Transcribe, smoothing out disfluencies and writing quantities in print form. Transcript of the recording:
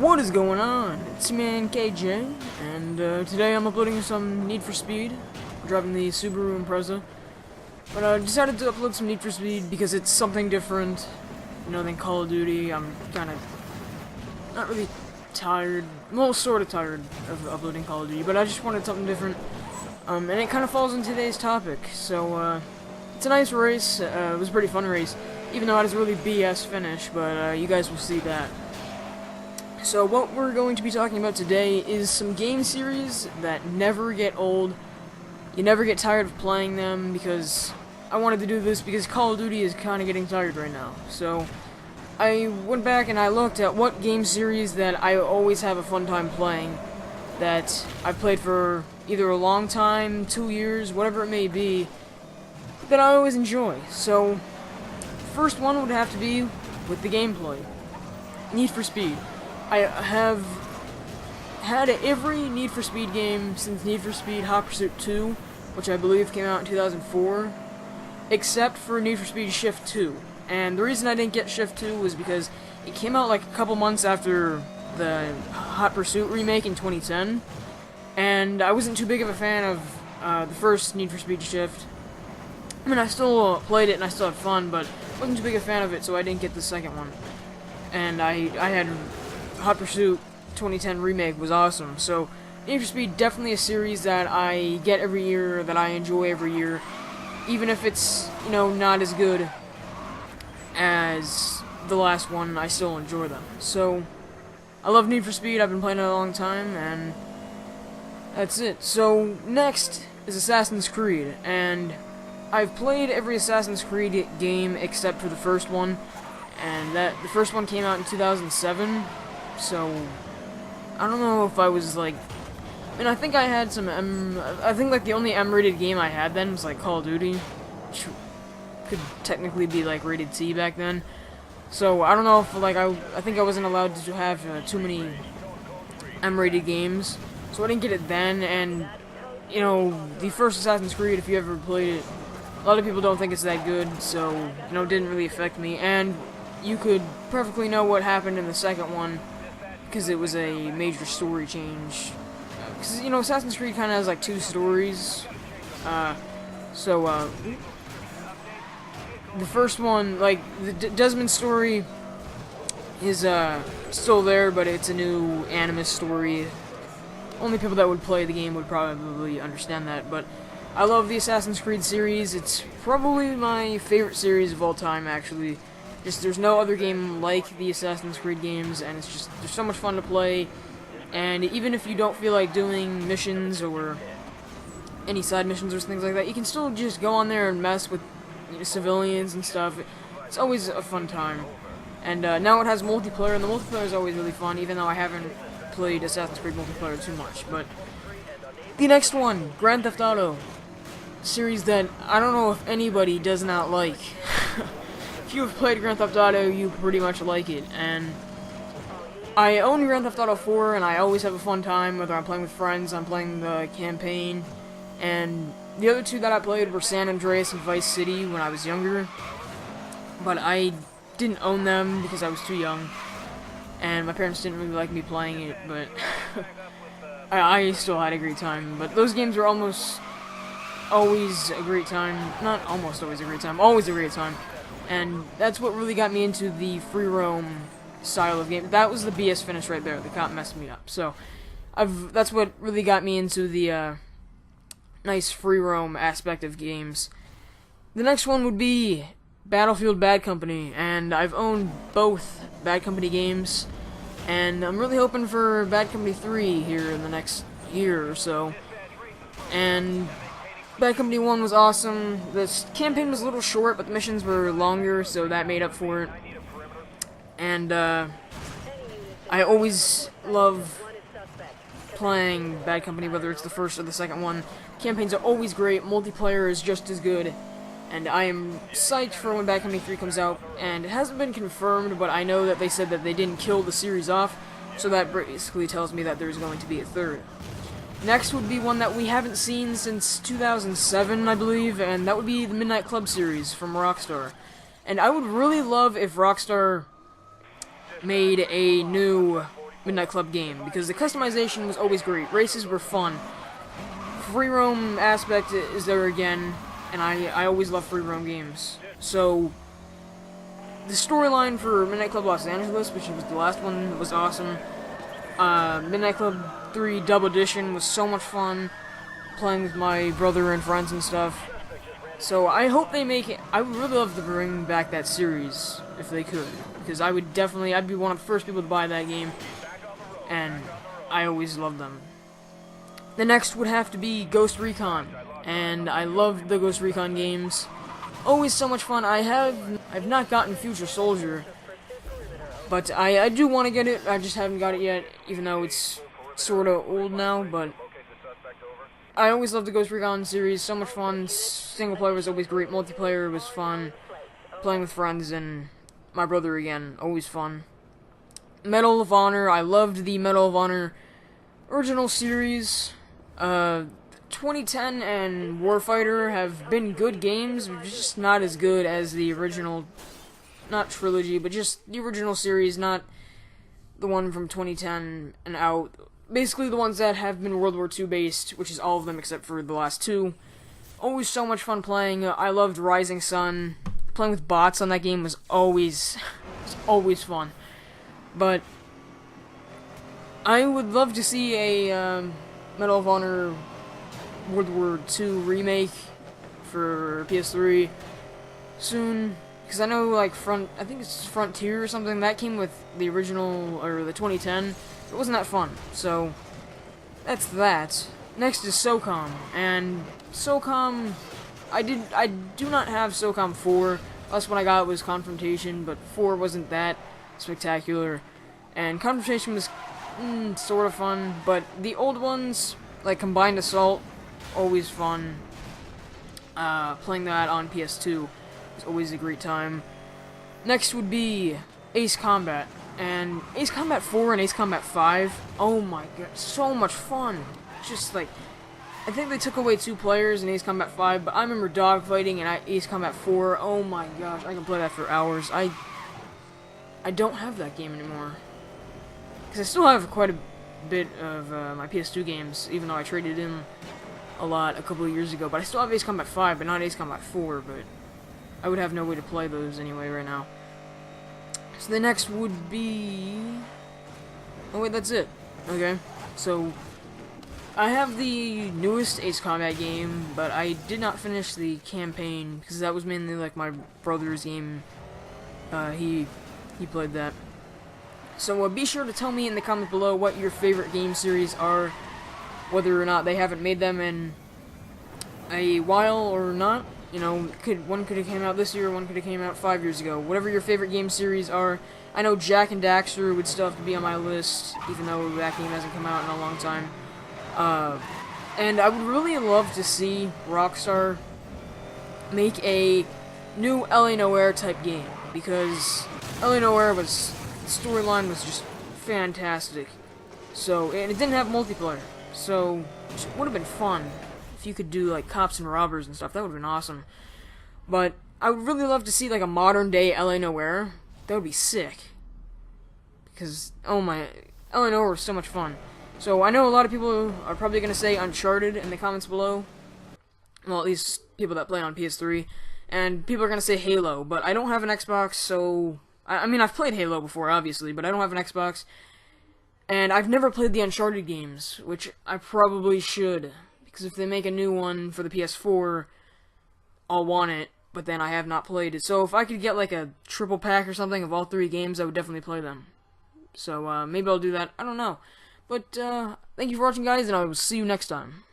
What is going on? It's me and KJ, and today I'm uploading some Need for Speed. I'm driving the Subaru Impreza, but I decided to upload some Need for Speed because it's something different, than Call of Duty. I'm kind of not really tired, well, sort of tired of uploading Call of Duty, but I just wanted something different, and it kind of falls into today's topic. So it's a nice race. It was a pretty fun race, even though I had a really BS finish, but you guys will see that. So what we're going to be talking about today is some game series that never get old. You never get tired of playing them, because I wanted to do this because Call of Duty is kind of getting tired right now. So I went back and I looked at what game series that I always have a fun time playing, that I've played for either a long time, 2 years, whatever it may be, that I always enjoy. So first one would have to be with the gameplay. Need for Speed. I have had every Need for Speed game since Need for Speed Hot Pursuit 2, which I believe came out in 2004, except for Need for Speed Shift 2. And the reason I didn't get Shift 2 was because it came out like a couple months after the Hot Pursuit remake in 2010, and I wasn't too big of a fan of the first Need for Speed Shift. I mean, I still played it and I still had fun, but I wasn't too big a fan of it, so I didn't get the second one. And I had Hot Pursuit 2010 remake was awesome. So Need for Speed, definitely a series that I get every year, that I enjoy every year, even if it's not as good as the last one. I still enjoy them. So I love Need for Speed. I've been playing it a long time, and that's it. So next is Assassin's Creed, and I've played every Assassin's Creed game except for the first one, and the first one came out in 2007. So I don't know if I was like, I think I had some I think like the only M-rated game I had then was like Call of Duty, which could technically be like rated T back then. So I don't know if like I think I wasn't allowed to have too many M-rated games, so I didn't get it then. And the first Assassin's Creed, if you ever played it, a lot of people don't think it's that good, so it didn't really affect me. And you could perfectly know what happened in the second one, because it was a major story change. Because, Assassin's Creed kind of has, like, 2 stories. The first one, like, the Desmond story is, still there, but it's a new Animus story. Only people that would play the game would probably understand that, but I love the Assassin's Creed series. It's probably my favorite series of all time, actually. There's no other game like the Assassin's Creed games, and they're so much fun to play. And even if you don't feel like doing missions or any side missions or things like that, you can still just go on there and mess with civilians and stuff. It's always a fun time. And now it has multiplayer, and the multiplayer is always really fun, even though I haven't played Assassin's Creed multiplayer too much. But the next one, Grand Theft Auto, series that I don't know if anybody does not like. If you have played Grand Theft Auto, you pretty much like it. And I own Grand Theft Auto 4, and I always have a fun time, whether I'm playing with friends, I'm playing the campaign. And the other 2 that I played were San Andreas and Vice City when I was younger, but I didn't own them because I was too young, and my parents didn't really like me playing it, but I still had a great time. But those games were almost always a great time. Not almost always a great time, always a great time. And that's what really got me into the free roam style of game. That was the BS finish right there. The cop messed me up. So that's what really got me into the nice free roam aspect of games. The next one would be Battlefield Bad Company, and I've owned both Bad Company games, and I'm really hoping for Bad Company 3 here in the next year or so. And Bad Company 1 was awesome. The campaign was a little short, but the missions were longer, so that made up for it. And I always love playing Bad Company, whether it's the first or the second one. Campaigns are always great, multiplayer is just as good, and I am psyched for when Bad Company 3 comes out. And it hasn't been confirmed, but I know that they said that they didn't kill the series off, so that basically tells me that there's going to be a third. Next would be one that we haven't seen since 2007, I believe, and that would be the Midnight Club series from Rockstar. And I would really love if Rockstar made a new Midnight Club game, because the customization was always great. Races were fun. Free roam aspect is there again, and I always love free roam games. So, the storyline for Midnight Club Los Angeles, which was the last one, was awesome. Midnight Club 3 Double Edition was so much fun, playing with my brother and friends and stuff. So I hope they make it. I would really love to bring back that series, if they could. Because I'd be one of the first people to buy that game. And I always loved them. The next would have to be Ghost Recon. And I loved the Ghost Recon games. Always so much fun. I've not gotten Future Soldier. But I do want to get it. I just haven't got it yet, even though it's sort of old now, but I always loved the Ghost Recon series, so much fun. Single player was always great, multiplayer was fun. Playing with friends and my brother again, always fun. Medal of Honor, I loved the Medal of Honor original series. 2010 and Warfighter have been good games, but just not as good as the original, not trilogy, but just the original series, not the one from 2010 and out. Basically the ones that have been World War II based, which is all of them except for the last two. Always so much fun playing. I loved Rising Sun. Playing with bots on that game was always fun. But I would love to see a Medal of Honor World War II remake for PS3 soon. Because I know, like, I think it's Frontier or something, that came with the original, or the 2010. It wasn't that fun, so that's that. Next is SOCOM, and SOCOM, I do not have SOCOM 4. Last one I got was Confrontation, but 4 wasn't that spectacular. And Confrontation was sort of fun, but the old ones, like Combined Assault, always fun. Playing that on PS2 was always a great time. Next would be Ace Combat. And Ace Combat 4 and Ace Combat 5, oh my god, so much fun. Just like, I think they took away 2 players in Ace Combat 5, but I remember dogfighting in Ace Combat 4, oh my gosh, I can play that for hours. I don't have that game anymore. Because I still have quite a bit of my PS2 games, even though I traded in a lot a couple of years ago. But I still have Ace Combat 5, but not Ace Combat 4, but I would have no way to play those anyway right now. So the next would be... Oh wait, that's it. Okay, so I have the newest Ace Combat game, but I did not finish the campaign, because that was mainly like my brother's game. He played that. So be sure to tell me in the comments below what your favorite game series are, whether or not they haven't made them in a while or not. You know, one could have came out this year, one could have came out 5 years ago. Whatever your favorite game series are. I know Jack and Daxter would still have to be on my list, even though that game hasn't come out in a long time. And I would really love to see Rockstar make a new LA Noire type game, because LA Noire the storyline was just fantastic. So, and it didn't have multiplayer, so it would have been fun. If you could do like cops and robbers and stuff, that would have been awesome. But I would really love to see like a modern day LA Noire. That would be sick. Because, oh my, LA Noire was so much fun. So I know a lot of people are probably going to say Uncharted in the comments below. Well, at least people that play on PS3. And people are going to say Halo, but I don't have an Xbox, so... I mean, I've played Halo before, obviously, but I don't have an Xbox. And I've never played the Uncharted games, which I probably should. Because if they make a new one for the PS4, I'll want it, but then I have not played it. So if I could get like a triple pack or something of all 3 games, I would definitely play them. So maybe I'll do that. I don't know. But thank you for watching, guys, and I will see you next time.